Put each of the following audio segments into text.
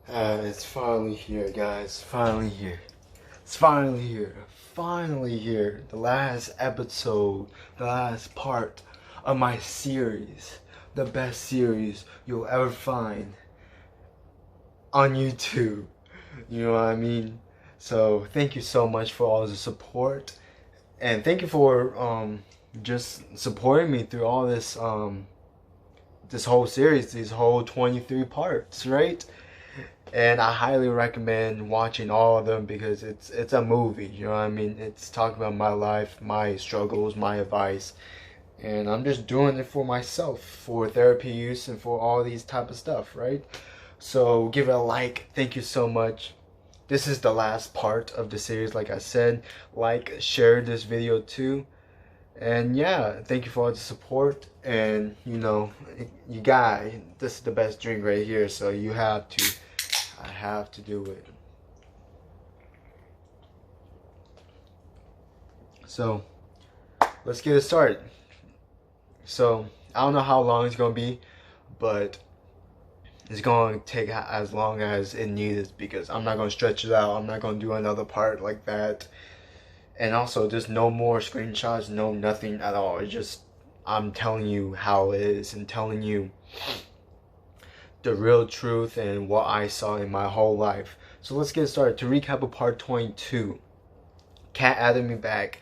It's finally here, guys. Finally here. It's finally here. Finally here. The last episode, the last part of my series. The best series you'll ever find on YouTube. You know what I mean? So, thank you so much for all the support. And thank you for just supporting me through all this whole series, these whole 23 parts, right? And I highly recommend watching all of them because it's a movie, you know what I mean? It's talking about my life, my struggles, my advice, and I'm just doing it for myself, for therapy use and for all these type of stuff, right? So give it a like. Thank you so much. This is the last part of the series, like I said. Like, share this video too. And yeah, thank you for all the support. And you know, you got this is the best drink right here, so you have to. I have to do it. So let's get it started. So I don't know how long it's gonna be, but it's gonna take as long as it needs because I'm not gonna stretch it out. I'm not gonna do another part like that. And also, there's no more screenshots, no nothing at all. It's just I'm telling you how it is and telling you the real truth and what I saw in my whole life. So let's get started. To recap of part 22, Kat added me back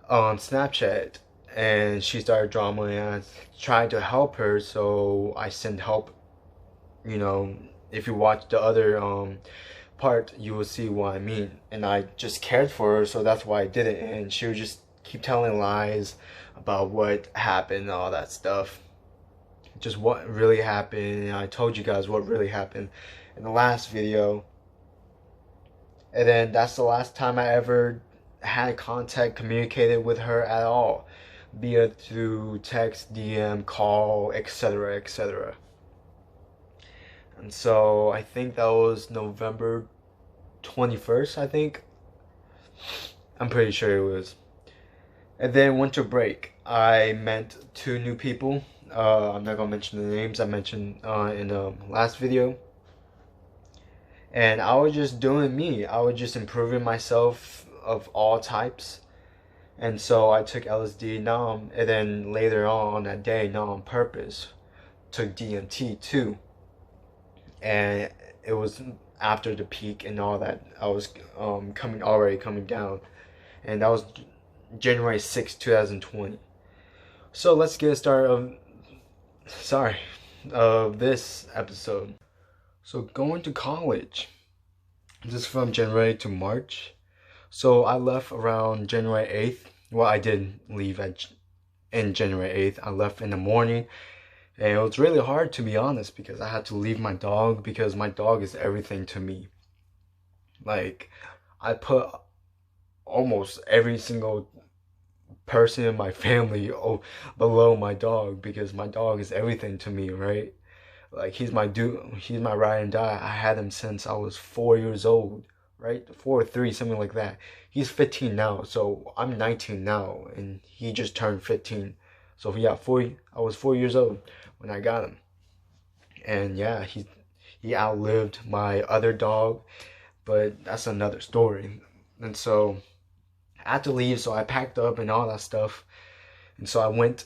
on Snapchat and she started drama and I tried to help her, so I sent help. You know, if you watch the other part, you will see what I mean. And I just cared for her, so that's why I did it. And she would just keep telling lies about what happened and all that stuff. Just what really happened. And I told you guys what really happened in the last video. And then that's the last time I ever had contact, communicated with her at all, be it through text, DM, call, etc., etc. And so I think that was November 21st, I think. I'm pretty sure it was. And then winter break, I met two new people. I'm not gonna mention the names I mentioned in the last video. And I was just doing me. I was just improving myself of all types. And so I took LSD, and then later on that day, not on purpose, took DMT too. And it was after the peak and all that. I was already coming down. And that was January 6, 2020. So let's get started of this episode. So going to college. This is from January to March. So I left around January 8th. Well, I did leave in January 8th. I left in the morning. And it was really hard, to be honest, because I had to leave my dog, because my dog is everything to me. Like, I put almost every single person in my family below my dog, because my dog is everything to me, right? Like, he's my ride and die. I had him since I was 4 years old, right? 4 or 3, something like that. He's 15 now, so I'm 19 now, and he just turned 15. So yeah, I was 4 years old when I got him. And yeah, he outlived my other dog, but that's another story. And so I had to leave, so I packed up and all that stuff. And so I went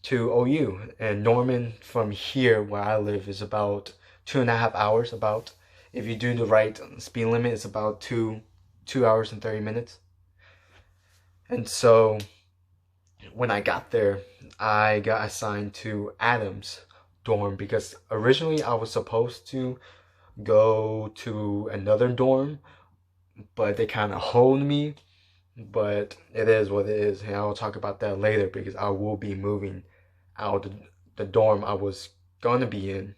to OU. And Norman from here, where I live, is about 2.5 hours. About, if you do the right speed limit, it's about 2 hours and 30 minutes. And so when I got there, I got assigned to Adam's dorm, because originally I was supposed to go to another dorm, but they kind of hold me. But it is what it is, and I'll talk about that later, because I will be moving out the dorm I was gonna be in.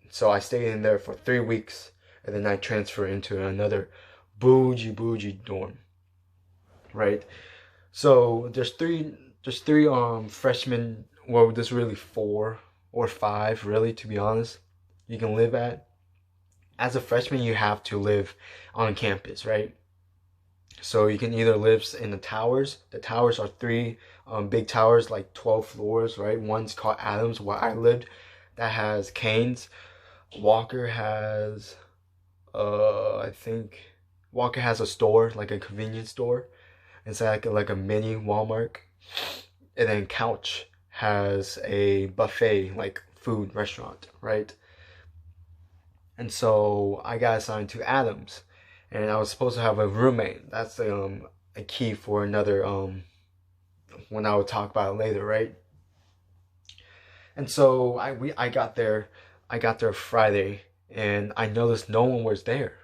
So I stayed in there for 3 weeks, and then I transferred into another boujee dorm, right? So there's three freshmen. Well, there's really 4 or 5, really, to be honest, you can live at. As a freshman, you have to live on campus, right? So you can either live in the towers. The towers are 3 big towers, like 12 floors, right? One's called Adams, where I lived, that has canes. Walker has I think Walker has a store, like a convenience store. It's like a mini Walmart. And then Couch has a buffet, like food restaurant, right? And so I got assigned to Adams, and I was supposed to have a roommate. That's a key for another when I will talk about it later, right? And so I got there, Friday, and I noticed no one was there.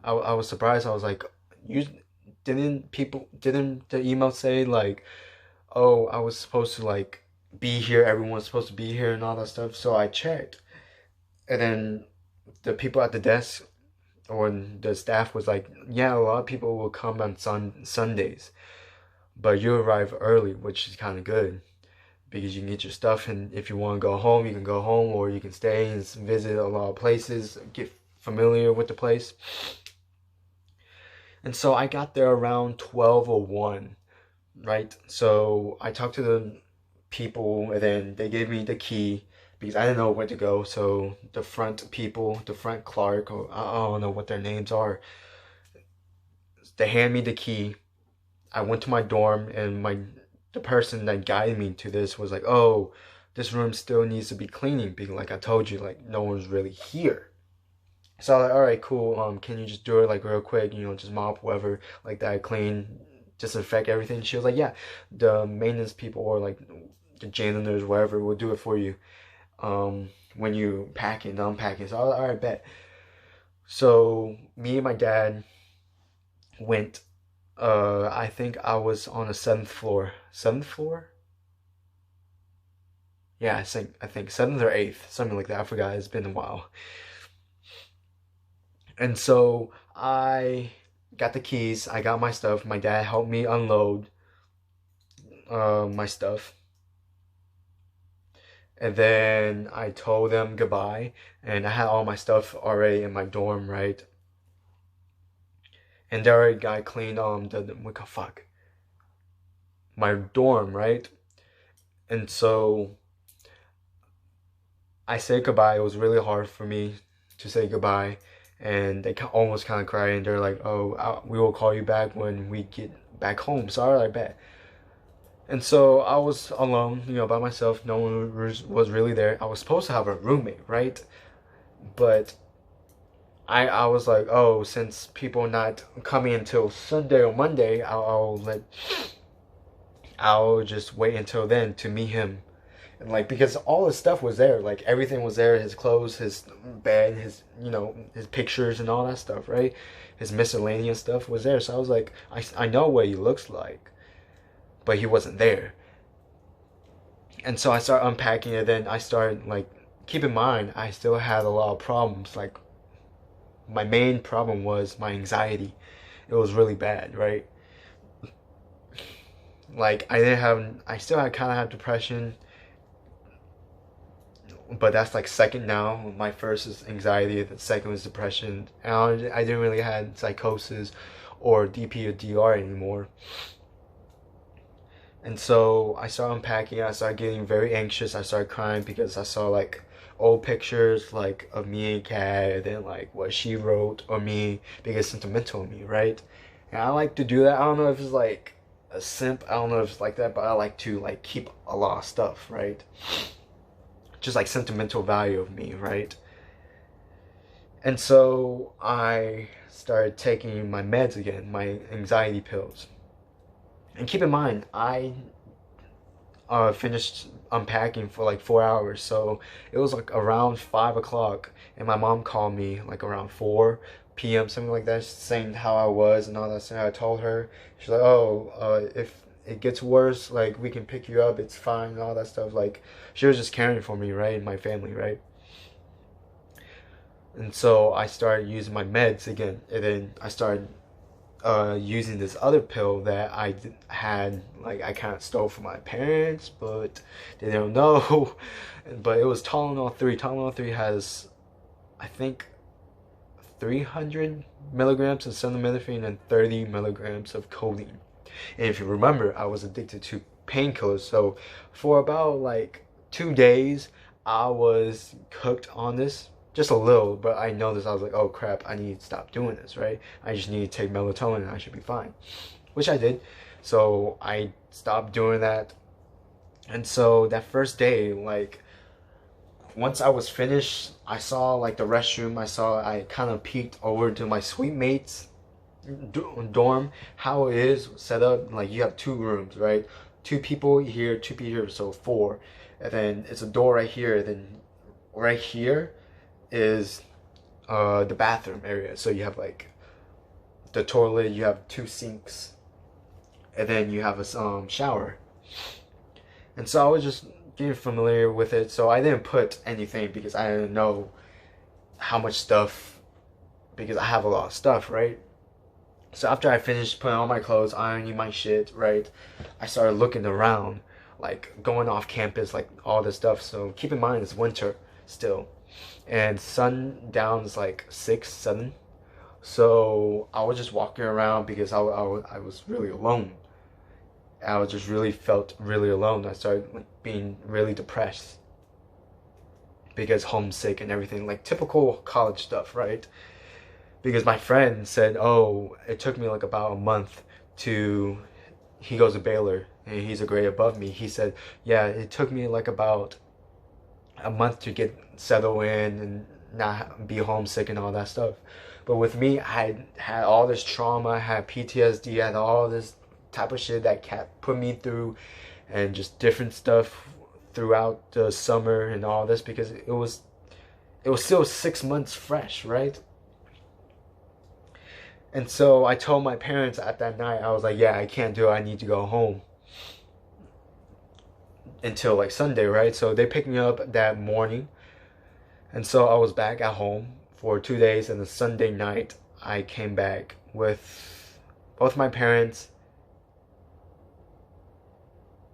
I was surprised. I was like, you didn't the email say like, oh, I was supposed to like be here, everyone's supposed to be here and all that stuff. So I checked, and then the people at the desk or the staff was like, yeah, a lot of people will come on Sundays, but you arrive early, which is kind of good because you can get your stuff, and if you want to go home, you can go home, or you can stay and visit a lot of places, get familiar with the place. And so I got there around 12:01, right? So I talked to the people, and then they gave me the key because I didn't know where to go. So the front people, the front clerk, or I don't know what their names are, they hand me the key. I went to my dorm, and the person that guided me to this was like, oh, this room still needs to be cleaning because like I told you, like no one's really here. So I was like, all right, cool. Can you just do it like real quick? You know, just mop whatever like that, clean, disinfect everything. She was like, yeah, the maintenance people or like the janitors, whatever, will do it for you. When you packing, unpacking. So I was like, all right, bet. So me and my dad went. I think I was on the seventh floor. Seventh floor? Yeah, I think seventh or eighth, something like that. I forgot. It's been a while. And so I got the keys. I got my stuff. My dad helped me unload my stuff. And then I told them goodbye. And I had all my stuff already in my dorm, right? And they already got cleaned what the fuck? My dorm, right? And so I said goodbye. It was really hard for me to say goodbye. And they almost kind of cried, and they're like, oh, we will call you back when we get back home. So I bet. And so I was alone, you know, by myself. No one was really there. I was supposed to have a roommate, right? But I was like, oh, since people are not coming until Sunday or Monday, I'll just wait until then to meet him. And like, because all his stuff was there, like everything was there, his clothes, his bed, his, you know, his pictures and all that stuff, right? His miscellaneous stuff was there. So I was like, I know what he looks like, but he wasn't there. And so I started unpacking it. Then I started like, keep in mind, I still had a lot of problems. Like my main problem was my anxiety. It was really bad, right? Like I still had kind of have depression, but that's like second now. My first is anxiety, the second was depression. And I didn't really have psychosis or DP or DR anymore. And so I started unpacking. I started getting very anxious. I started crying because I saw like old pictures like of me and Kat, and then like what she wrote or me, because it's sentimental of me, right? And I like to do that. I don't know if it's like a simp. I don't know if it's like that, but I like to like keep a lot of stuff, right? Just like sentimental value of me, right? And so I started taking my meds again, my anxiety pills. And keep in mind, I finished unpacking for like 4 hours, so it was like around 5 o'clock, and my mom called me like around 4 p.m., something like that, saying how I was and all that stuff. I told her. She's like, oh, if it gets worse, like we can pick you up, it's fine and all that stuff. Like she was just caring for me, right? My family, right? And so I started using my meds again, and then I started using this other pill that I had, like I kind of stole from my parents, but they don't know. But it was Tylenol 3. Tylenol 3 has, I think, 300 milligrams of acetaminophen and 30 milligrams of codeine. And if you remember, I was addicted to painkillers, so for about like 2 days I was hooked on this, just a little, but I noticed I was like, oh crap, I need to stop doing this, right? I just need to take melatonin and I should be fine, which I did. So I stopped doing that. And so that first day, like, once I was finished, I saw like the restroom. I kind of peeked over to my suite mate's dorm, how it is set up. Like, you have two rooms, right? Two people here, two people here, so four. And then it's a door right here. Then right here is the bathroom area. So you have like the toilet, you have two sinks, and then you have a shower. And so I was just getting familiar with it. So I didn't put anything because I didn't know how much stuff, because I have a lot of stuff, right? So after I finished putting on my clothes, ironing my shit, right, I started looking around, like going off campus, like all this stuff. So keep in mind it's winter still, and sundown is like 6, 7. So I was just walking around because I was really alone. I was just really felt really alone. I started like being really depressed because homesick and everything, like typical college stuff, right? Because my friend said, oh, it took me like about a month to, he goes to Baylor and he's a grade above me. He said, yeah, it took me like about a month to get settled in and not be homesick and all that stuff. But with me, I had all this trauma, I had PTSD, I had all this type of shit that cat put me through, and just different stuff throughout the summer and all this, because it was still 6 months fresh, right? And so I told my parents at that night, I was like, yeah, I can't do it, I need to go home until like Sunday, right? So they picked me up that morning, and so I was back at home for 2 days, and the Sunday night I came back with both my parents.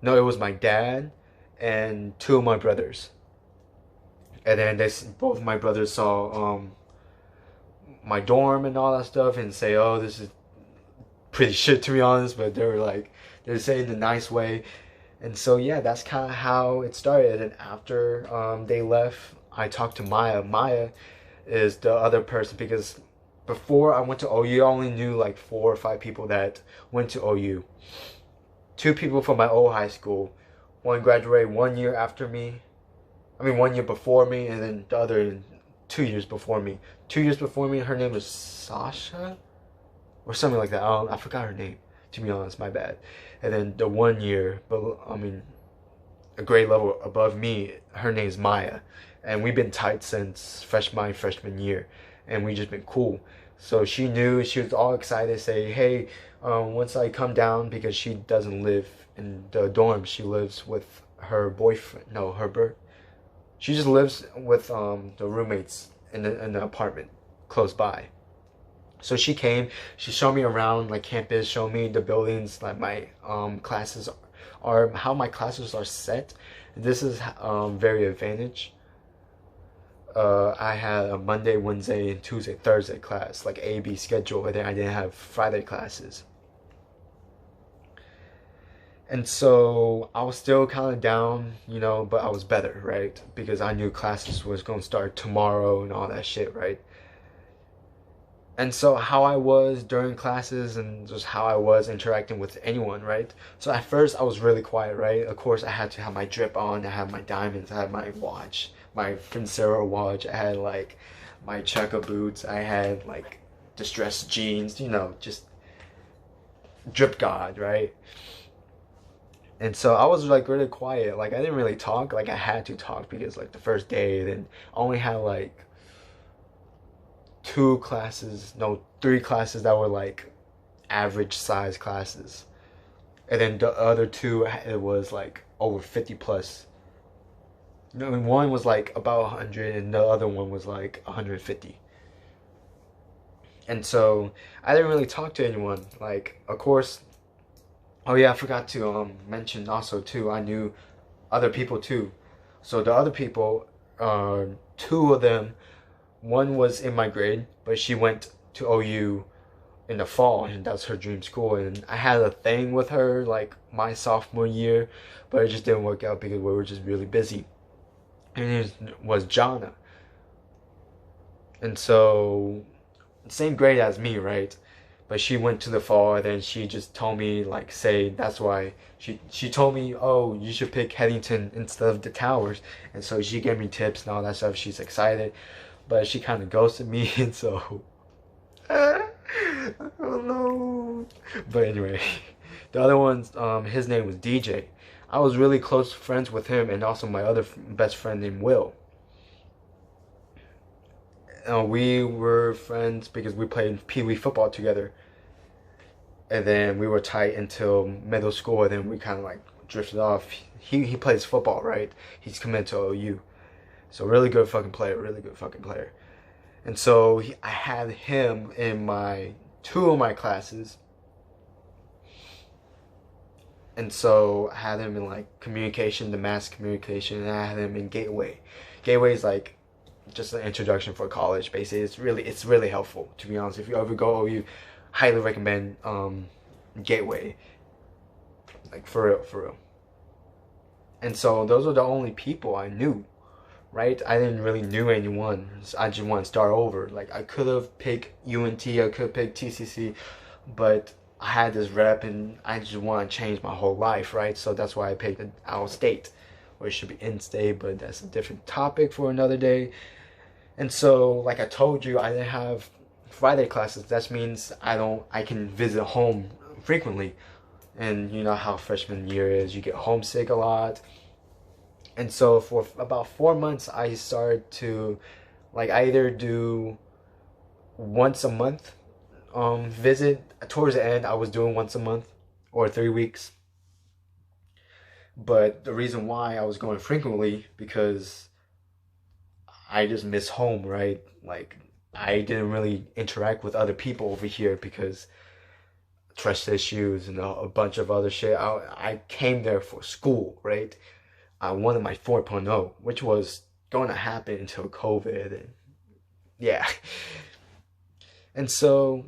No, it was my dad and two of my brothers. And then both my brothers saw my dorm and all that stuff and say, oh, this is pretty shit, to be honest. But they were like, they're saying the nice way. And so yeah, that's kind of how it started. And after they left, I talked to Maya. Maya is the other person, because before I went to OU, I only knew like 4 or 5 people that went to OU. 2 people from my old high school. One graduated 1 year after me. 1 year before me, and then the other 2 years before me. 2 years before me, her name was Sasha? Or something like that. I forgot her name, to be honest, my bad. And then the 1 year, a grade level above me, her name's Maya. And we've been tight since freshman year. And we just been cool. So she knew, she was all excited to say, hey, once I come down, because she doesn't live in the dorm, she lives with her boyfriend, she just lives with the roommates in the apartment close by. So she came, she showed me around like campus, showed me the buildings, like my classes are, how my classes are set. This is very advantage. I had a Monday, Wednesday, and Tuesday, Thursday class, like A-B schedule, and then I didn't have Friday classes. And so I was still kind of down, but I was better, right? Because I knew classes was going to start tomorrow and all that shit, right? And so how I was during classes and just how I was interacting with anyone, right? So at first I was really quiet, right? Of course I had to have my drip on, I had my diamonds, I had my watch, my Finzero watch, I had like my chukka boots, I had like distressed jeans, just drip god, right? And so I was like really quiet, like I didn't really talk, like I had to talk because like the first day, then I only had like 3 classes that were like average size classes, and then the other 2, it was like over 50 plus. One was like about 100 and the other one was like 150. And so I didn't really talk to anyone. Like, of course, oh yeah, I forgot to mention also too, I knew other people too. So the other people, 2 of them, one was in my grade, but she went to OU in the fall, and that's her dream school. And I had a thing with her like my sophomore year, but it just didn't work out because we were just really busy. And it was Jana. And so, same grade as me, right? But she went to the fall, and then she just told me, like, say that's why she told me, oh, you should pick Headington instead of the Towers. And so she gave me tips and all that stuff. She's excited, but she kind of ghosted me, and so oh no. But anyway, the other one, his name was DJ. I was really close friends with him, and also my other best friend named Will. We were friends because we played Pee Wee football together, and then we were tight until middle school, and then we kind of like drifted off. He plays football, right? He's coming to OU, so really good fucking player, really good fucking player. And so I had him in my two of my classes, and so I had him in like communication, the mass communication, and I had him in Gateway. Gateway is like just an introduction for college. Basically, it's really helpful, to be honest. If you ever go OU, highly recommend Gateway, like for real, for real. And so those are the only people I knew, right? I didn't really knew anyone. So I just want to start over. Like I could have picked UNT, I could have picked TCC, but I had this rep and I just want to change my whole life, right? So that's why I picked out state, or it should be in state, but that's a different topic for another day. And so, like I told you, I didn't have Friday classes. That means I can visit home frequently. And you know how freshman year is, you get homesick a lot. And so for about 4 months, I started to, like, either do once a month visit. Towards the end, I was doing once a month or 3 weeks. But the reason why I was going frequently, because I just miss home, right? Like, I didn't really interact with other people over here because trust issues and a bunch of other shit. I came there for school, right? I wanted my 4.0, which was going to happen until COVID. And yeah. And so,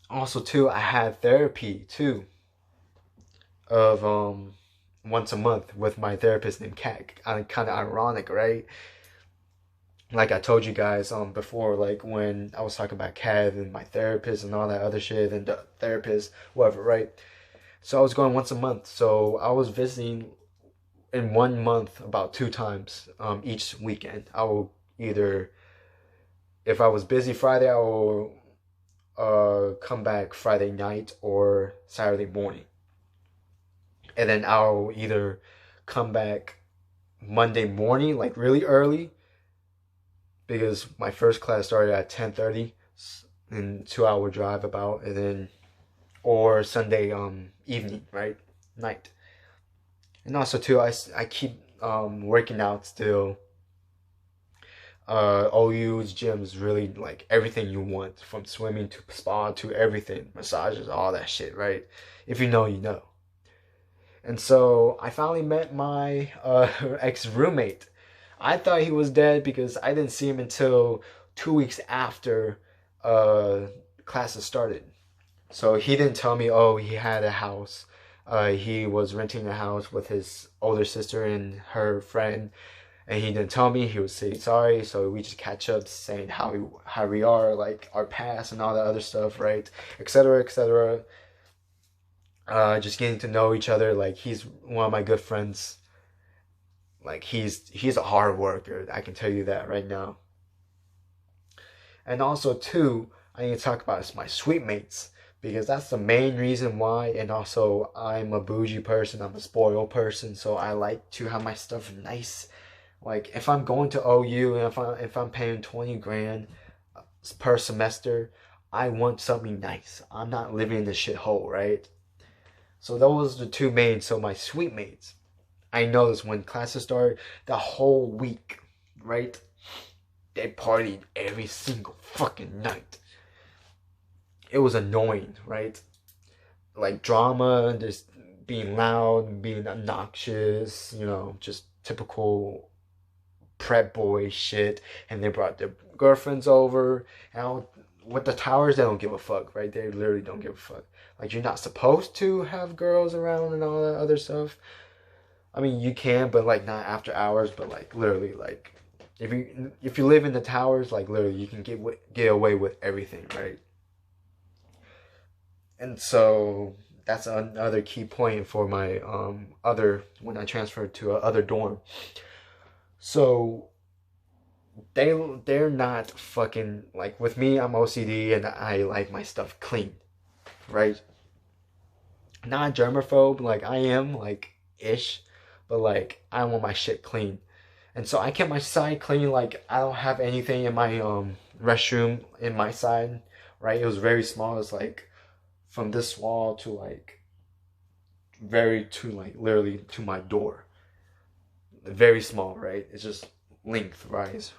also, too, I had therapy, too, of once a month with my therapist named Kat. Kind of ironic, right? Like I told you guys before, like when I was talking about Kat and my therapist and all that other shit and the therapist, whatever, right? So I was going once a month. So I was visiting in 1 month about 2 times each weekend. I will either, if I was busy Friday, I will come back Friday night or Saturday morning. And then I'll either come back Monday morning, like really early, because my first class started at 10:30, and 2 hour drive about, and then, or Sunday evening, right, night. And also too, I keep working out still. OU's gym is really like everything you want, from swimming to spa to everything, massages, all that shit, right? If you know, you know. And so I finally met my ex-roommate. I thought he was dead because I didn't see him until 2 weeks after classes started. So he didn't tell me, oh, he had a house. He was renting a house with his older sister and her friend. And he didn't tell me. He would say sorry. So we just catch up saying how we are, like our past and all that other stuff, right? Etc. Etc. Just getting to know each other. Like he's one of my good friends. Like he's a hard worker. I can tell you that right now. And also too, I need to talk about my suite mates, because that's the main reason why. And also, I'm a bougie person. I'm a spoiled person, so I like to have my stuff nice. Like if I'm going to OU and if I'm paying 20 grand per semester, I want something nice. I'm not living in the shithole, right? So those are the two main. So my suite mates, I noticed when classes started, the whole week, right? They partied every single fucking night. It was annoying, right? Like drama, just being loud, being obnoxious, you know, just typical prep boy shit. And they brought their girlfriends over. And with the Towers, they don't give a fuck, right? They literally don't give a fuck. Like, you're not supposed to have girls around and all that other stuff. I mean, you can, but like not after hours, but like literally, like if you live in the towers, like literally, you can get away with everything, right? And so that's another key point for my other when I transferred to a other dorm. So they're not fucking like with me. I'm OCD and I like my stuff clean, right? Not germaphobe like I am like ish, but like I want my shit clean. And so I kept my side clean. Like I don't have anything in my restroom in my side, right? It was very small. It's like from this wall to like literally to my door. Very small, right? It's just lengthwise.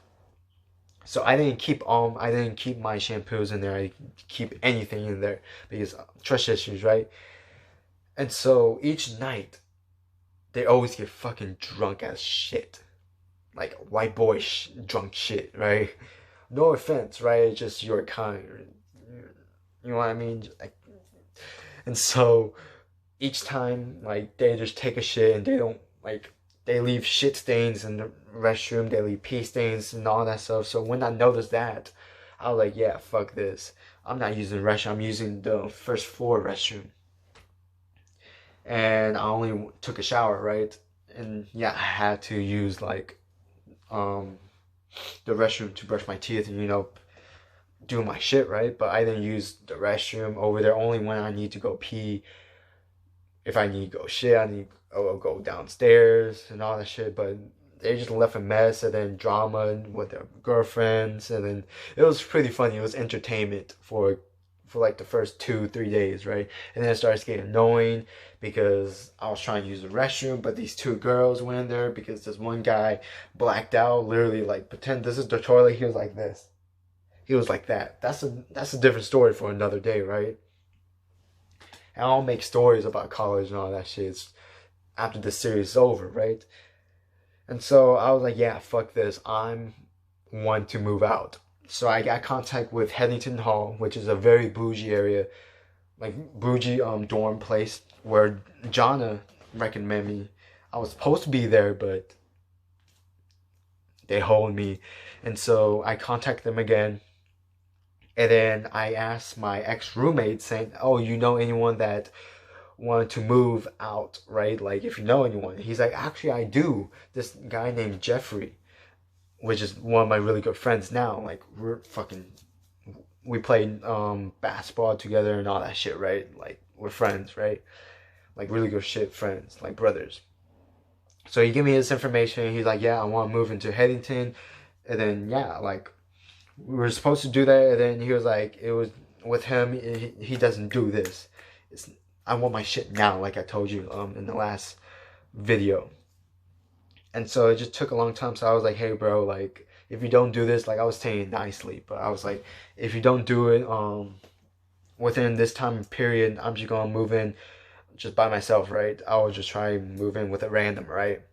So I didn't keep my shampoos in there. I didn't keep anything in there because trust issues, right? And so each night they always get fucking drunk as shit. Like white boy drunk shit, right? No offense, right? It's just your kind. You know what I mean? Like, and so each time, like, they just take a shit and they don't, like, they leave shit stains in the restroom, they leave pee stains and all that stuff. So when I noticed that, I was like, yeah, fuck this. I'm not using the restroom, I'm using the first floor restroom. And I only took a shower, right? And yeah, I had to use, like, the restroom to brush my teeth and, you know, do my shit, right? But I didn't use the restroom over there only when I need to go pee. If I need to go shit, I'll go downstairs and all that shit. But they just left a mess and then drama with their girlfriends. And then it was pretty funny. It was entertainment for like the first 2-3 days, right? And then it starts getting annoying because I was trying to use the restroom, but these two girls went in there because this one guy blacked out, literally like pretend this is the toilet. He was like this. He was like that. That's a different story for another day, right? And I'll make stories about college and all that shit after the series is over, right? And so I was like, yeah, fuck this. I'm one to move out. So I got contact with Headington Hall, which is a very bougie area, like bougie dorm place where Jonna recommended me. I was supposed to be there, but they hold me. And so I contacted them again. And then I asked my ex-roommate saying, oh, you know anyone that wanted to move out, right? Like, if you know anyone. He's like, actually, I do. This guy named Jeffrey, which is one of my really good friends now. Like, we played basketball together and all that shit, right? Like, we're friends, right? Like, really good shit friends, like brothers. So he gave me his information. He's like, yeah, I want to move into Headington. And then, yeah, like, we were supposed to do that, and then he was like, it was with him, he doesn't do this. I want my shit now, like I told you in the last video. And so it just took a long time. So I was like, hey bro, like if you don't do this, like I was saying it nicely, but I was like, if you don't do it within this time period, I'm just gonna move in just by myself, right? I would just try and move in with a random, right?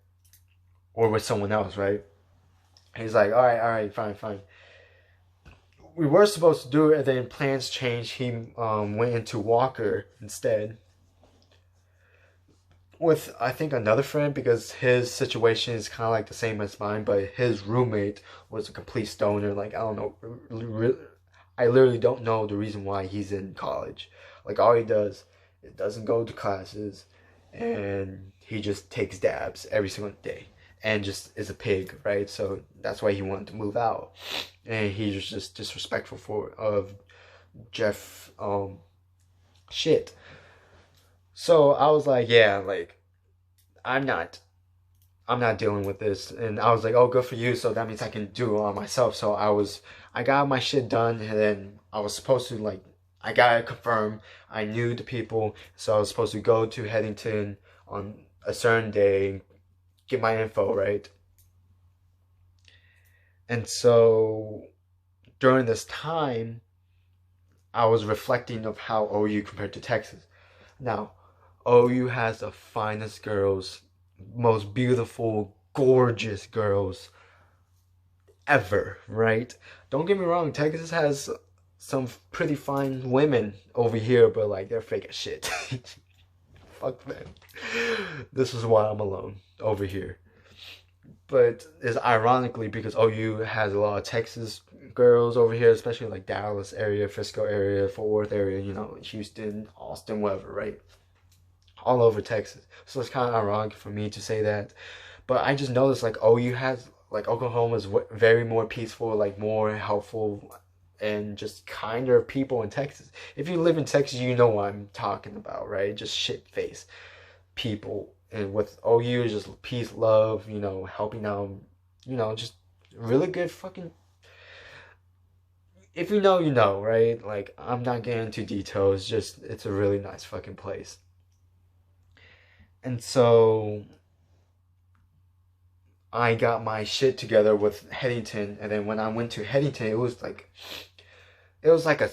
Or with someone else, right? He's like, all right, fine. We were supposed to do it, and then plans changed. He went into Walker instead with, I think, another friend because his situation is kind of like the same as mine, but his roommate was a complete stoner. Like, I don't know. I literally don't know the reason why he's in college. Like, all he does is doesn't go to classes, and he just takes dabs every single day. And just is a pig, right? So that's why he wanted to move out, and he was just disrespectful of Jeff shit. So I was like, yeah, like I'm not dealing with this. And I was like, oh, good for you. So that means I can do it on myself. So I got my shit done, and then I was supposed to, like, I got it confirmed. I knew the people, so I was supposed to go to Headington on a certain day, get my info, right? And so during this time, I was reflecting of how OU compared to Texas. Now, OU has the finest girls, most beautiful, gorgeous girls ever, right? Don't get me wrong, Texas has some pretty fine women over here, but like they're fake as shit. Fuck them. This is why I'm alone over here. But it's ironically because OU has a lot of Texas girls over here, especially like Dallas area, Frisco area, Fort Worth area, you know, Houston, Austin, whatever, right? All over Texas. So it's kind of ironic for me to say that. But I just noticed like OU has, like Oklahoma is very more peaceful, like more helpful, and just kinder people in Texas. If you live in Texas, you know what I'm talking about, right? Just shit face people. And with OU, just peace, love, you know, helping out, you know, just really good fucking. If you know, you know, right? Like, I'm not getting into details, just it's a really nice fucking place. And so I got my shit together with Headington, and then when I went to Headington, it was like a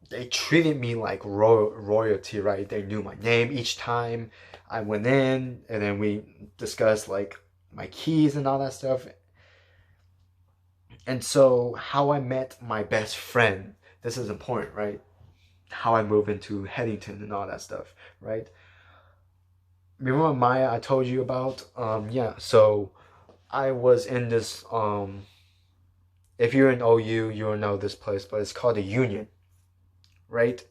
they treated me like royalty, right? They knew my name each time I went in, and then we discussed like my keys and all that stuff. And so how I met my best friend, this is important, right? How I moved into Headington and all that stuff, right? Remember Maya I told you about? Yeah, so I was in this if you're in OU, you'll know this place, but it's called the Union, right?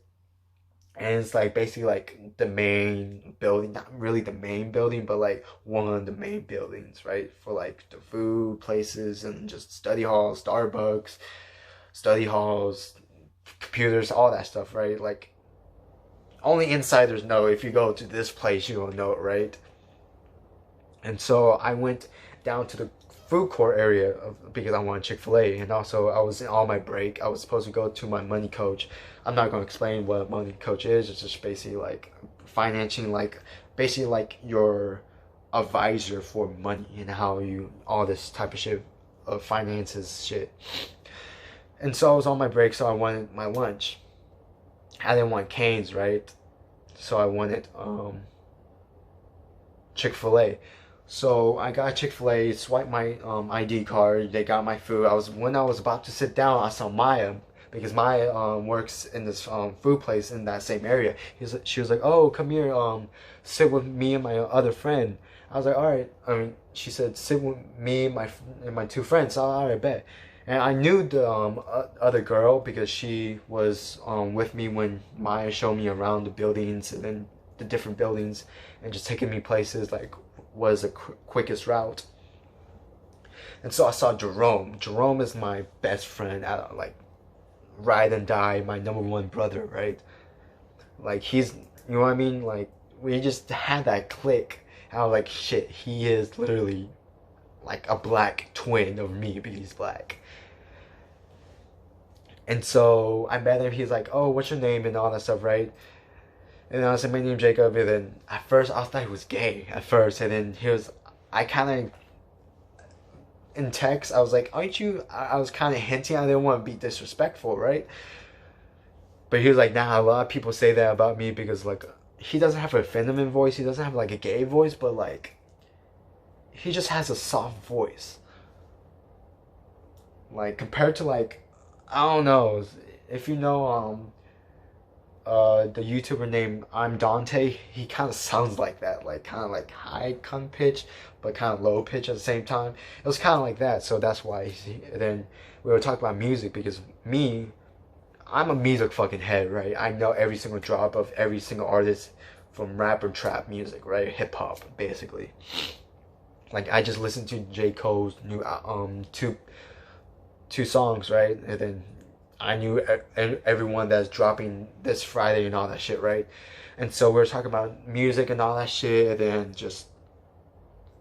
And it's like basically like the main building, not really the main building, but like one of the main buildings, right? For like the food places and just study halls, Starbucks, study halls, computers, all that stuff, right? Like only insiders know. If you go to this place, you'll know it, right? And so I went down to the food court area because I wanted Chick-fil-A, and also I was on my break. I was supposed to go to my money coach. I'm not going to explain what a money coach is. It's just basically like financing, like basically like your advisor for money and how you all this type of shit of finances shit. And so I was on my break, so I wanted my lunch. I didn't want Cane's, right? So I wanted Chick-fil-A. So I got Chick-fil-A, swiped my ID card, they got my food. When I was about to sit down, I saw Maya, because Maya works in this food place in that same area. She was like, "Oh, come here, sit with me and my other friend." I was like, "All right." I mean, she said, "Sit with me and my two friends." So all right, bet. And I knew the other girl because she was with me when Maya showed me around the buildings and then the different buildings and just taking me places like was the quickest route. And so I saw Jerome. Jerome is my best friend, like ride and die, my number one brother, right? Like he's, you know what I mean? Like we just had that click. I was like, shit, he is literally like a black twin of me because he's black. And so I met him. He's like, "Oh, what's your name?" and all that stuff, right? And I said, "My name's Jacob." And then at first I thought he was gay at first, and then I kind of in text I was like, "Aren't you?" I was kind of hinting. I didn't want to be disrespectful, right? But he was like, "Nah, a lot of people say that about me because like he doesn't have a feminine voice. He doesn't have like a gay voice, but like he just has a soft voice. Like compared to like I don't know if you know the YouTuber named I'm Dante, he kind of sounds like that, like kind of like high con pitch, but kind of low pitch at the same time. It was kind of like that, so that's why. Then we were talking about music because I'm a music fucking head, right? I know every single drop of every single artist from rap or trap music, right? Hip hop, basically. Like I just listened to J. Cole's new two songs, right? And then I knew everyone that's dropping this Friday and all that shit, right? And so we were talking about music and all that shit, and then just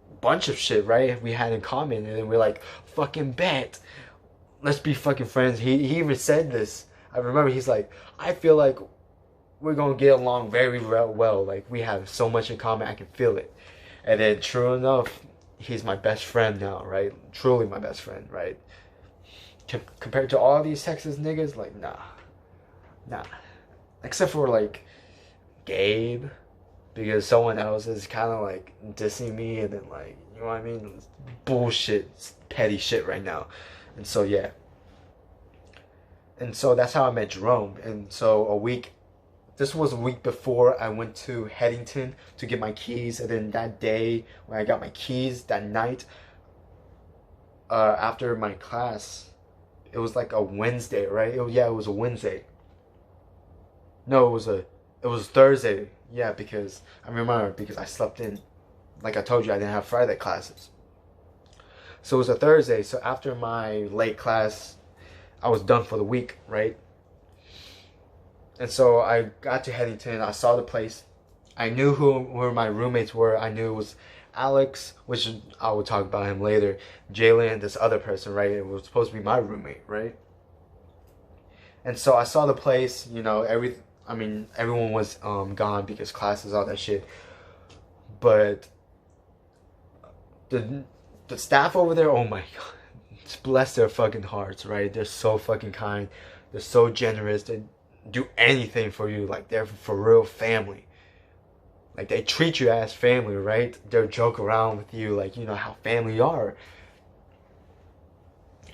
a bunch of shit, right? We had in common, and then we're like, fucking bet, let's be fucking friends. He even said this. I remember he's like, I feel like we're gonna get along very well. Like we have so much in common, I can feel it. And then, true enough, he's my best friend now, right? Truly my best friend, right? Compared to all these Texas niggas, like nah, except for like Gabe, because someone else is kind of like dissing me, and then like you know what I mean, bullshit, petty shit right now, and so yeah, and so that's how I met Jerome, and so this was a week before I went to Headington to get my keys, and then that day when I got my keys that night, after my class, it was like a Wednesday, right? Yeah, it was a Wednesday. No, it was Thursday. Yeah, because I remember because I slept in. Like I told you, I didn't have Friday classes. So it was a Thursday. So after my late class, I was done for the week, right? And so I got to Headington. I saw the place. I knew who my roommates were. I knew it was Alex, which I will talk about him later. Jalen, this other person, right? It was supposed to be my roommate, right? And so I saw the place. You know, everyone was gone because classes, all that shit. But the staff over there, oh my god, bless their fucking hearts, right? They're so fucking kind. They're so generous. They do anything for you. Like they're for real family. Like they treat you as family, right? They'll joke around with you, like you know how family are.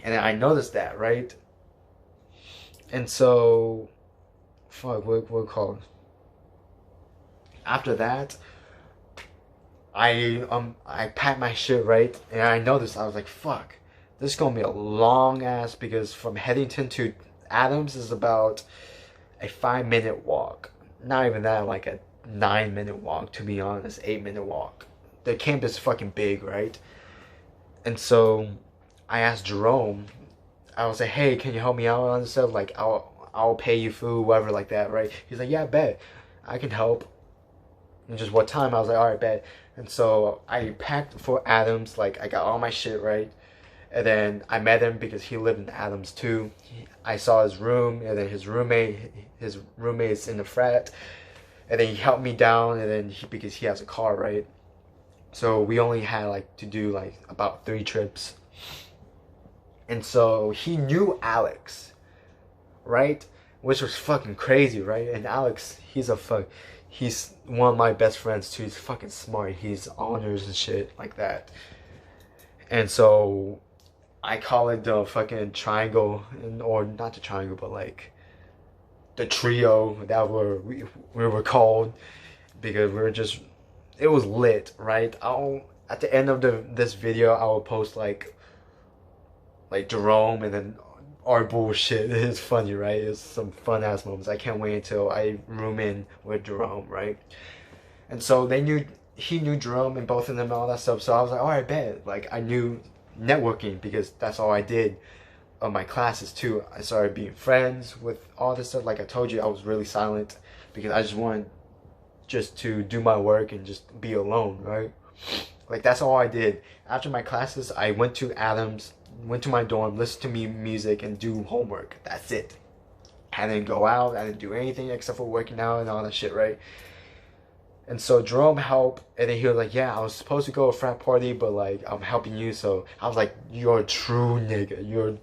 And I noticed that, right? And so, fuck, what called? After that, I packed my shit, right, and I noticed I was like, fuck, this is gonna be a long ass, because from Headington to Adams is about a 5 minute walk. Not even that, like a 9 minute walk, to be honest, 8 minute walk. The campus is fucking big, right? And so I asked Jerome, I was like, hey, can you help me out on this stuff? Like I'll pay you food, whatever, like that, right? He's like, yeah, bet, I can help. And just what time? I was like, all right, bet. And so I packed for Adams, like I got all my shit, right? And then I met him because he lived in Adams too. I saw his room, and then his roommate's in the frat, and then he helped me down, and then because he has a car, right? So we only had like to do like about 3 trips. And so he knew Alex, right? Which was fucking crazy, right? And Alex, he's one of my best friends too. He's fucking smart. He's honors and shit like that. And so I call it the fucking triangle, or not the triangle, but like the trio that we were called, because we were just, it was lit, right? At the end of this video I will post like Jerome and then our bullshit. It's funny, right? It's some fun ass moments. I can't wait until I room in with Jerome, right? And so he knew Jerome and both of them and all that stuff. So I was like, all right, bet. Like I knew networking because that's all I did of my classes too. I started being friends with all this stuff. Like I told you, I was really silent because I just wanted just to do my work and just be alone, right? Like that's all I did. After my classes, I went to Adams, went to my dorm, listened to music, and do homework. That's it. I didn't go out. I didn't do anything except for working out and all that shit, right? And so Jerome helped, and then he was like, yeah, I was supposed to go to a frat party, but like I'm helping you. So I was like, you're a true nigga. You're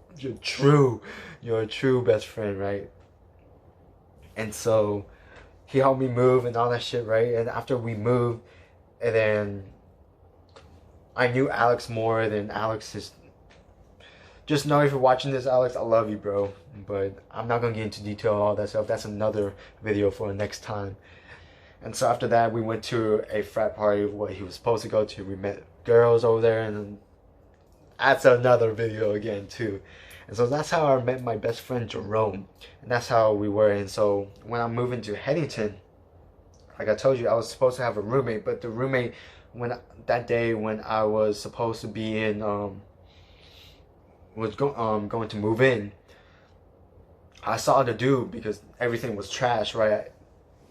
a true best friend, right? And so he helped me move and all that shit, right? And after we moved, and then I knew Alex more than Alex is. Just know if you're watching this, Alex, I love you, bro. But I'm not gonna get into detail all that stuff. That's another video for the next time. And so after that, we went to a frat party where he was supposed to go to. We met girls over there, and that's another video again too. And so that's how I met my best friend Jerome, and that's how we were. And so when I'm moving to Headington, like I told you, I was supposed to have a roommate, but the roommate, that day when I was supposed to be in going to move in, I saw the dude because everything was trash, right?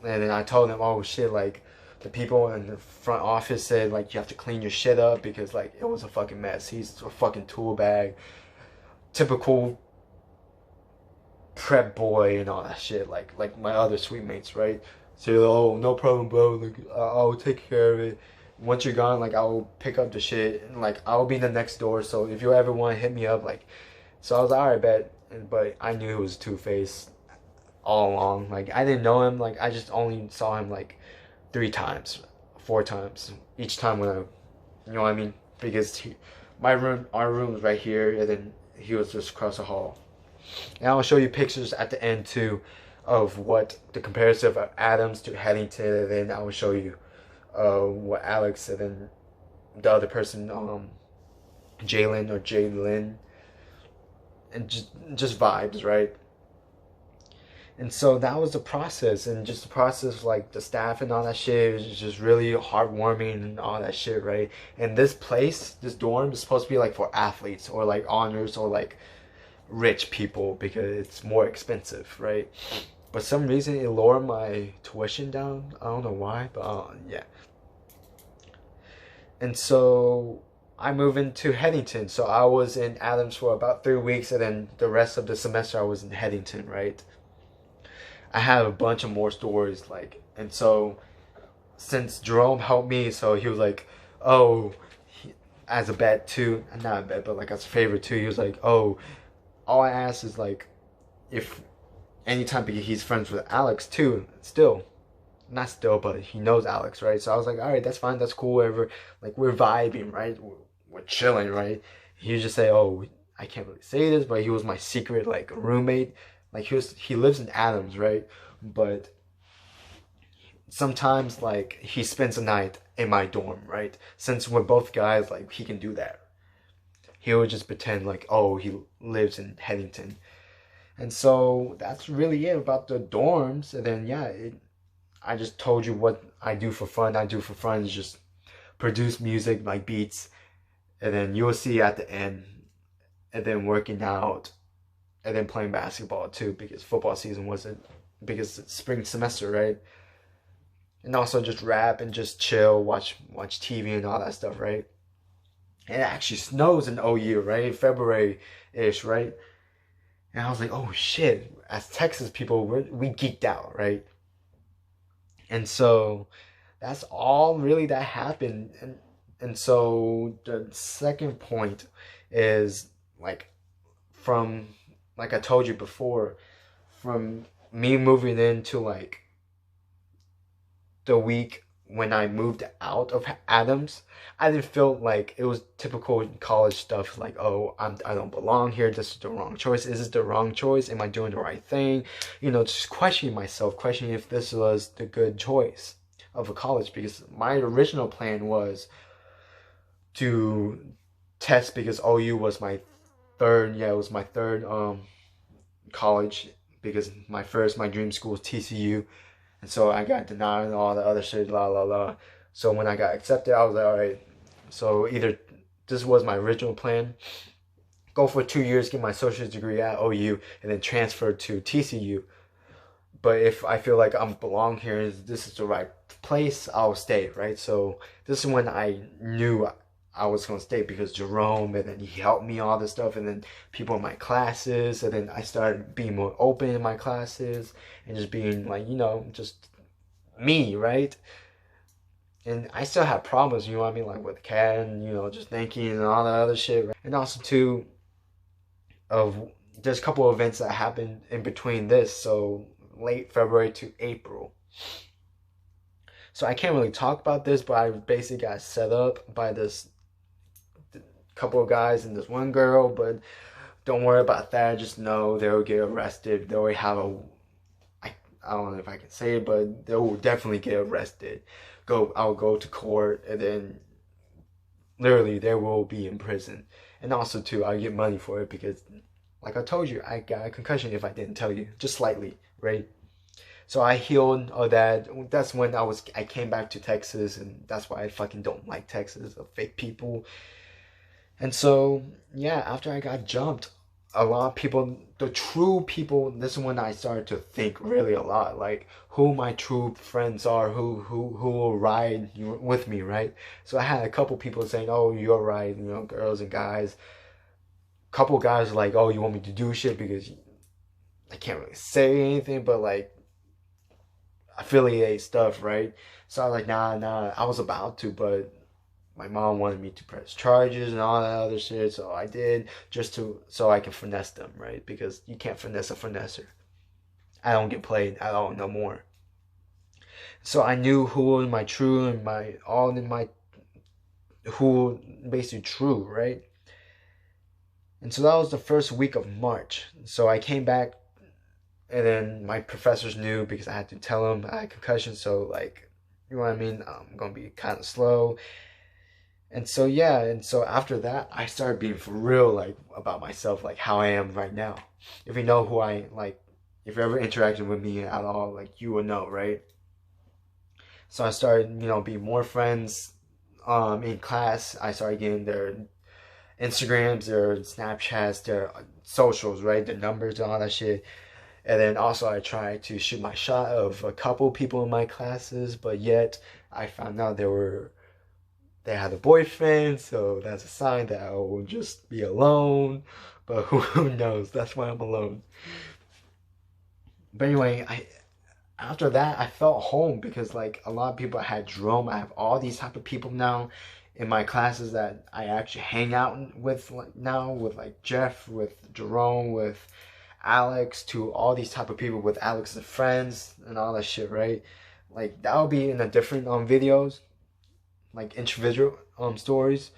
And then I told him, oh shit, like the people in the front office said like you have to clean your shit up because like it was a fucking mess. He's a fucking tool bag, typical prep boy and all that shit, like my other sweet mates, right? So oh, no problem, bro, like I'll take care of it. Once you're gone, like I'll pick up the shit, and like I'll be in the next door, so if you ever want to hit me up, like. So I was like, alright, bet. But I knew he was two-faced all along. Like I didn't know him, like I just only saw him like 3 times, 4 times each time when you know what I mean, because our room was right here, and then he was just across the hall. And I'll show you pictures at the end too of what the comparison of Adams to Headington, and then I will show you what Alex and then the other person Jalen or Jalen, and just vibes, right? And so that was the process, and just the process of like the staff and all that shit was just really heartwarming and all that shit, right? And this place, this dorm, is supposed to be like for athletes or like honors or like rich people because it's more expensive, right? But some reason it lowered my tuition down. I don't know why, but yeah. And so I moved into Headington. So I was in Adams for about 3 weeks, and then the rest of the semester I was in Headington, right? I have a bunch of more stories, like, and so since Jerome helped me, so he was like, oh, as a bet too, not a bet, but like as a favor too, he was like, oh, all I ask is like, if anytime, because he's friends with Alex too, still, not still, but he knows Alex, right? So I was like, all right, that's fine, that's cool, whatever. Like, we're vibing, right? We're chilling, right? He would just say, oh, I can't really say this, but he was my secret like roommate. Like, he lives in Adams, right? But sometimes like he spends a night in my dorm, right? Since we're both guys, like he can do that. He would just pretend like, oh, he lives in Headington. And so that's really it about the dorms. And then yeah, I just told you what I do for fun. I do for fun is just produce music, like beats, and then you'll see at the end, and then working out, and then playing basketball too, because football season wasn't, because it's spring semester, right? And also just rap and just chill, watch TV and all that stuff, right? And it actually snows in OU, right? February-ish, right? And I was like, oh shit, as Texas people, we geeked out, right? And so that's all really that happened. And so the second point is like, from, like I told you before, from me moving into like the week when I moved out of Adams, I didn't feel like it was typical college stuff like, oh, I don't belong here, this is the wrong choice, is this the wrong choice, am I doing the right thing? You know, just questioning myself, questioning if this was the good choice of a college, because my original plan was to test, because OU was my third, yeah, it was my third college, because my dream school was TCU. And so I got denied and all the other shit, la la la. So when I got accepted, I was like, all right. So either this was my original plan, go for 2 years, get my associate's degree at OU, and then transfer to TCU. But if I feel like I belong here, this is the right place, I'll stay, right? So this is when I knew I was going to stay, because Jerome, and then he helped me all this stuff, and then people in my classes, and then I started being more open in my classes, and just being like, you know, just me, right? And I still have problems, you know what I mean, like with Ken, you know, just thinking and all that other shit, right? And also too, there's a couple of events that happened in between this, so late February to April. So I can't really talk about this, but I basically got set up by this couple of guys and this one girl, but don't worry about that. Just know they'll get arrested. They'll have I don't know if I can say it, but they will definitely get arrested. I'll go to court, and then literally they will be in prison. And also too, I get money for it, because like I told you, I got a concussion if I didn't tell you, just slightly, right? So I healed all that. That's when I came back to Texas, and that's why I fucking don't like Texas, of fake people. And so, yeah, after I got jumped, a lot of people, the true people, this is when I started to think really a lot, like who my true friends are, who will ride with me, right? So I had a couple people saying, oh, you're right, you know, girls and guys. A couple guys were like, oh, you want me to do shit, because I can't really say anything, but like affiliate stuff, right? So I was like, nah, I was about to, but my mom wanted me to press charges and all that other shit, so I did, so I can finesse them, right? Because you can't finesse a finesser. I don't get played at all no more. So I knew who was my true and who basically true, right? And so that was the first week of March. So I came back, and then my professors knew, because I had to tell them I had concussion, so like, you know what I mean? I'm gonna be kind of slow. And so yeah, and so after that, I started being for real like about myself, like how I am right now. If you know who I like, if you ever interacted with me at all, like you would know, right? So I started, being more friends. In class, I started getting their Instagrams, their Snapchats, their socials, right? Their numbers and all that shit. And then also I tried to shoot my shot of a couple people in my classes, but yet I found out they had a boyfriend, so that's a sign that I will just be alone. But who knows? That's why I'm alone. But anyway, I after that I felt home because like a lot of people had Jerome. I have all these type of people now in my classes that I actually hang out with now, with like Jeff, with Jerome, with Alex, to all these type of people, with Alex's friends and all that shit, right? Like that would be in a different videos, like individual stories.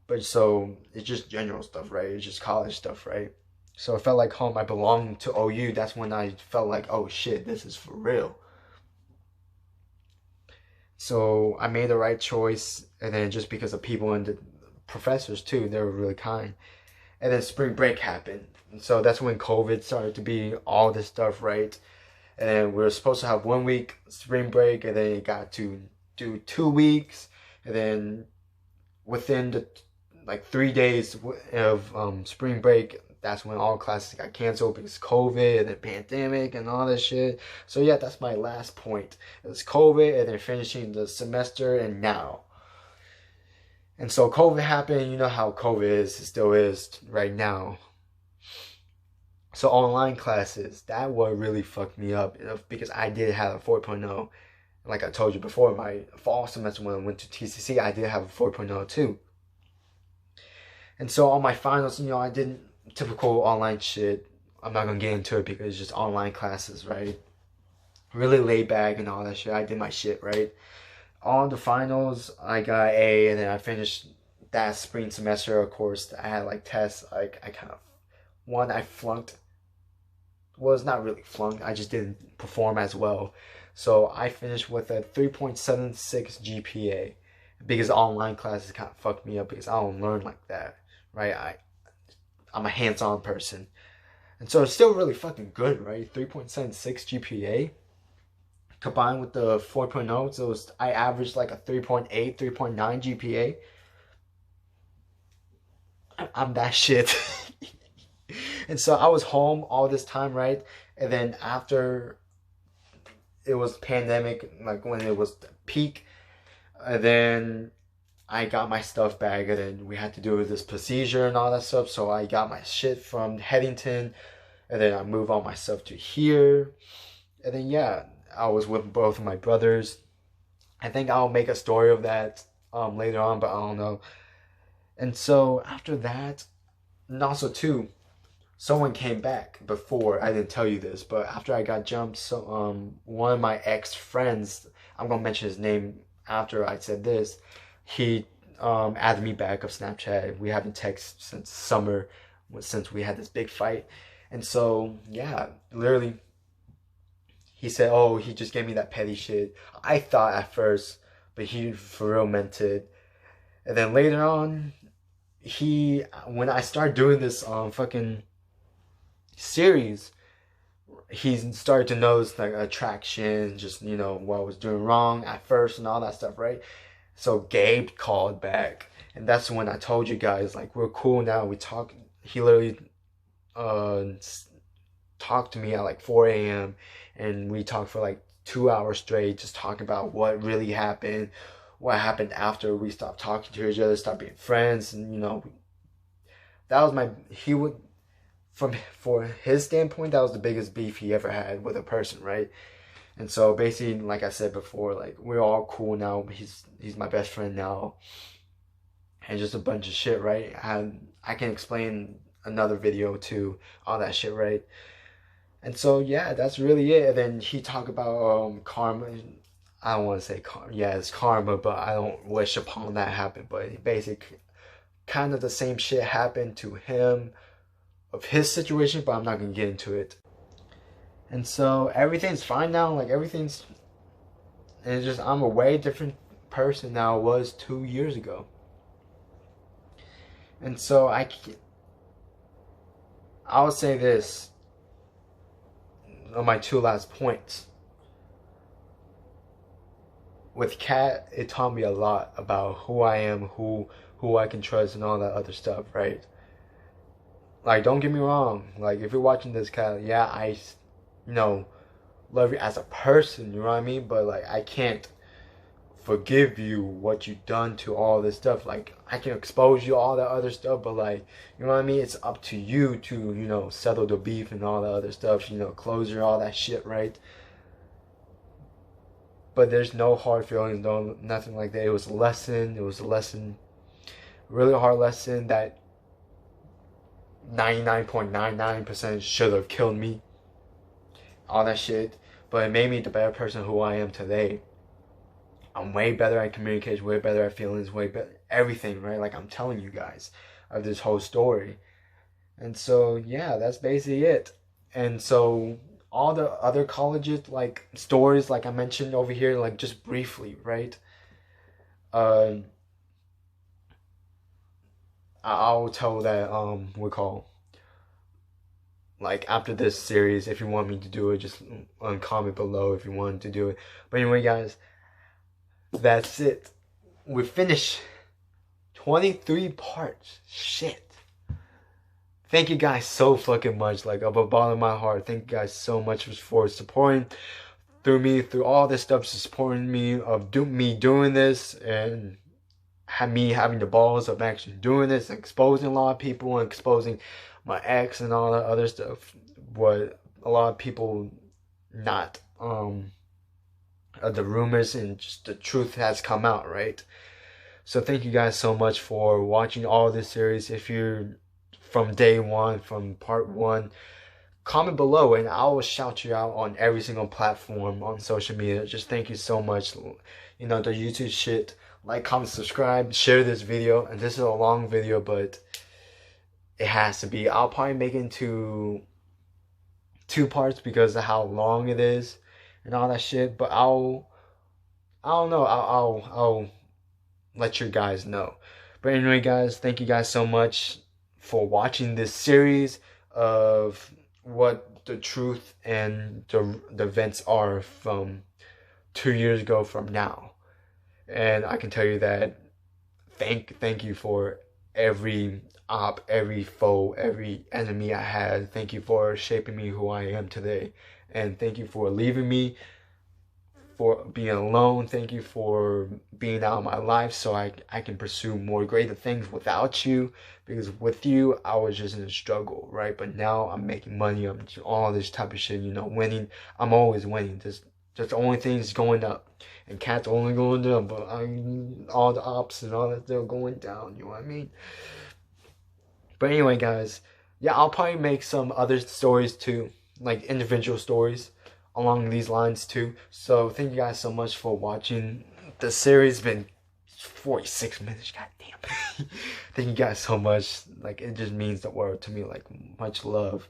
But so it's just general stuff, right? It's just college stuff, right? So it felt like home. I belonged to OU. That's when I felt like, oh shit, this is for real. So I made the right choice, and then just because of people and the professors too, they were really kind. And then spring break happened, and so that's when COVID started to be all this stuff, right? And then we were supposed to have 1 week spring break, and then it got to do 2 weeks, and then within the like 3 days of spring break, that's when all classes got canceled because COVID and the pandemic and all that shit. So yeah, that's my last point. It was COVID and then finishing the semester and now. And so COVID happened. You know how COVID is, it still is right now. So online classes, that what really fucked me up, because I did have a 4.0. Like I told you before, my fall semester when I went to TCC, I did have a 4.0 too. And so on my finals, I did typical online shit. I'm not gonna get into it because it's just online classes, right? Really laid back and all that shit. I did my shit, right? On the finals, I got A, and then I finished that spring semester. Of course, I had like tests. Like I kind of one I flunked. Well, it's not really flunked. I just didn't perform as well. So I finished with a 3.76 GPA because online classes kind of fucked me up because I don't learn like that, right? I'm a hands-on person. And so it's still really fucking good, right? 3.76 GPA combined with the 4.0, so I averaged like a 3.8, 3.9 GPA. I'm that shit. And so I was home all this time, right? And then after it was pandemic, like when it was the peak, and then I got my stuff back, and then we had to do this procedure and all that stuff. So I got my shit from Headington, and then I moved all my stuff to here. And then yeah, I was with both of my brothers. I think I'll make a story of that later on, but I don't know. And so after that, and also too, someone came back before. I didn't tell you this, but after I got jumped, so one of my ex friends, I'm gonna mention his name after I said this, he added me back of Snapchat. We haven't texted since summer, since we had this big fight. And so yeah, literally he said, oh, he just gave me that petty shit. I thought at first, but he for real meant it. And then later on, when I started doing this fucking series, he started to notice like attraction, just what I was doing wrong at first and all that stuff, right? So Gabe called back, and that's when I told you guys like we're cool now. We talk. He literally talked to me at like 4 a.m. and we talked for like 2 hours straight, just talking about what really happened, what happened after we stopped talking to each other, stopped being friends, and that was he would. For his standpoint, that was the biggest beef he ever had with a person, right? And so basically, like I said before, like we're all cool now. He's my best friend now, and just a bunch of shit, right? I can explain another video too, all that shit, right? And so yeah, that's really it. And then he talked about karma. I don't want to say karma. Yeah, it's karma, but I don't wish upon that happen. But basically, kind of the same shit happened to him of his situation, but I'm not gonna get into it. And so everything's fine now. Like and it's just I'm a way different person now I was 2 years ago. And so I'll say this on my two last points. With Kat, it taught me a lot about who I am, who I can trust, and all that other stuff, right? Like, don't get me wrong. Like, if you're watching this, Kat, yeah, you know, love you as a person. You know what I mean? But like, I can't forgive you what you've done to all this stuff. Like, I can expose you all that other stuff, but like, you know what I mean? It's up to you to, you know, settle the beef and all the other stuff. You know, closure, all that shit, right? But there's no hard feelings, no nothing like that. It was a lesson. It was a lesson, really hard lesson that 99.99% should have killed me. All that shit. But it made me the better person who I am today. I'm way better at communication, way better at feelings, way better everything, right? Like I'm telling you guys of this whole story. And so yeah, that's basically it. And so all the other colleges like stories like I mentioned over here, like just briefly, right? Uh I'll tell that we call like after this series, if you want me to do it, just comment below if you want to do it. But anyway, guys, that's it. We finished 23 parts. Shit. Thank you guys so fucking much. Like, up above of my heart. Thank you guys so much for supporting through me, through all this stuff, supporting me, of me doing this, and me having the balls of actually doing this, exposing a lot of people, and exposing my ex and all that other stuff. What a lot of people not, the rumors and just the truth has come out, right? So thank you guys so much for watching all this series. If you're from day one, from part one, comment below and I will shout you out on every single platform on social media. Just thank you so much. You know, the YouTube shit. Like, comment, subscribe, share this video. And this is a long video, but it has to be. I'll probably make it into 2 parts because of how long it is and all that shit. But I don't know. I'll let you guys know. But anyway, guys, thank you guys so much for watching this series of what the truth and the events are from 2 years ago from now. And I can tell you that thank you for every every foe, every enemy I had. Thank you for shaping me who I am today. And thank you for leaving me, for being alone. Thank you for being out of my life so I can pursue more greater things without you, because with you I was just in a struggle, right? But now I'm making money, I'm all this type of shit, you know, winning. I'm always winning. Just the only thing is going up, and Cat's only going down, but all the ops and all that, they're going down, you know what I mean? But anyway, guys, yeah, I'll probably make some other stories too, like individual stories along these lines too. So thank you guys so much for watching. The series been 46 minutes, goddamn. Thank you guys so much. Like, it just means the world to me. Like, much love,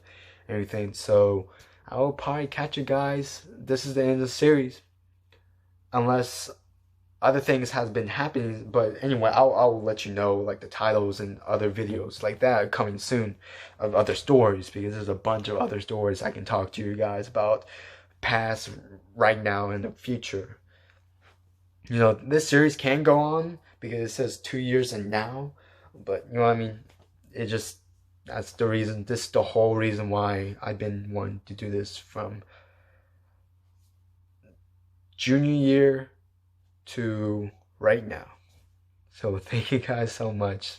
everything. So I will probably catch you guys. This is the end of the series, unless other things has been happening. But anyway, I'll let you know, like, the titles and other videos like that coming soon of other stories, because there's a bunch of other stories I can talk to you guys about, past, right now, and the future. You know, this series can go on because it says 2 years and now, but you know what I mean? It just, that's the reason, this is the whole reason why I've been wanting to do this from junior year to right now. So thank you guys so much.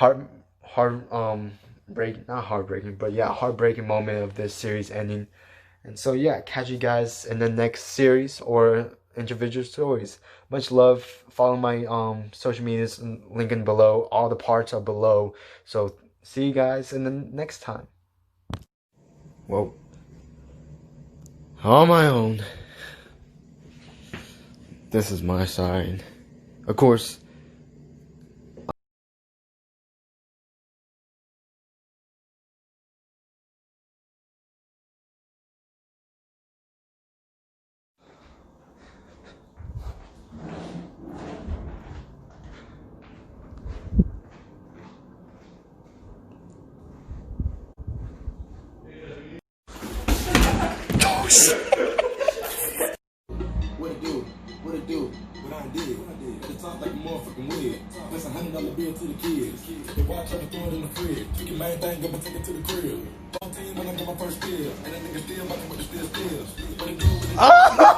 Not heartbreaking, but yeah, heartbreaking moment of this series ending. And so yeah, catch you guys in the next series or individual stories. Much love. Follow my social medias, linking below. All the parts are below. So see you guys in the next time. Well, on my own. This is my side. Of course, What it do? What it do? What I did? It talk like a motherfucking wig. That's $100 bill to the kids. They watch out and throw it in the fridge. Took your main thing up and take it to the crib. 14 when I got my first pill. And that nigga still fucking with the still. What it do?